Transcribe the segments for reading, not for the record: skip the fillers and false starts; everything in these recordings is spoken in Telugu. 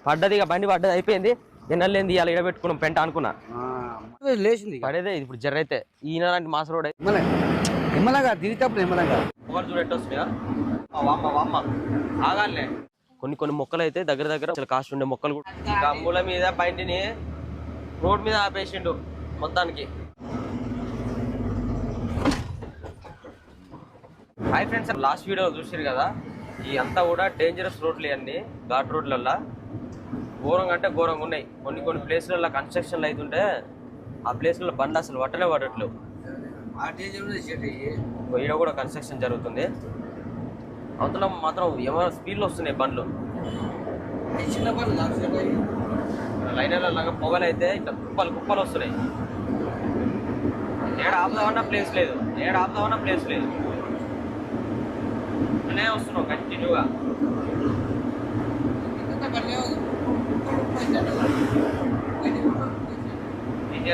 పడ్డది ఇక బండి పడ్డది అయిపోయింది. ఎన్నెళ్ళేంది ఇవాళ ఇడబెట్టుకున్నాం పెంట అనుకున్నా లేచింది పడేదే ఇప్పుడు జర్ర అయితే ఈయన లాంటి మాస రోడ్ ఎమ్మలాగా దిగినప్పుడు ఎమ్మలాగా పొగలు చూడెట్టొస్తున్నాయా వామ్మ వామ్మ ఆగాలే. కొన్ని మొక్కలు అయితే దగ్గర అసలు కాస్ట్ ఉండే మొక్కలు కూడా గమ్ముల మీద బండిని రోడ్ మీద ఆపేసిండు మొత్తానికి. హాయ్ ఫ్రెండ్స్, లాస్ట్ వీడియో చూసారు కదా, ఈ అంతా కూడా డేంజరస్ రోడ్లు అన్ని ఘాట్ రోడ్లల్లో ఘోరంగా అంటే ఘోరంగా ఉన్నాయి. కొన్ని ప్లేస్లలో కన్స్ట్రక్షన్లు అవుతుంటే ఆ ప్లేస్లలో బండి అసలు పడట్లేవు. ఈడ కూడా కన్స్ట్రక్షన్ జరుగుతుంది. అవతల మాత్రం ఏమైనా స్పీడ్లో వస్తున్నాయి బండ్లు. లైనర్లలాగా పొగలు అయితే ఇట్లా కుప్పలు వస్తున్నాయి. ఏడ ఆపుదామన్నా ప్లేస్ లేదు. అనే వస్తున్నావు కంటిన్యూగా.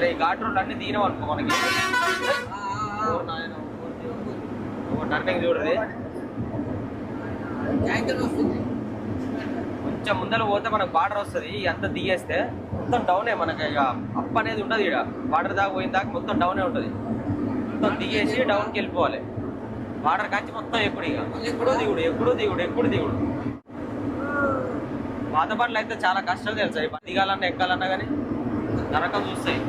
ఈ ఘాట్ రోడ్లు అన్ని తీయడం అనుకో మనకి. టర్నింగ్ చూడది కొంచెం ముందర పోతే మనకు బార్డర్ వస్తుంది. అంత దిగేస్తే మొత్తం డౌనే. మనకి ఇక అప్ అనేది ఉండదు. ఇక్కడ బార్డర్ దాకా పోయిన దాకా మొత్తం డౌనే ఉంటుంది. మొత్తం దిగేసి డౌన్కి వెళ్ళిపోవాలి. బార్డర్ కాంచి మొత్తం ఎప్పుడు ఇక ఎప్పుడు దిగుడు. పాత బండ్లు అయితే చాలా కష్టం తెలుసా. దిగాలన్నా ఎక్కాలన్నా కానీ నరకం చూస్తాయి.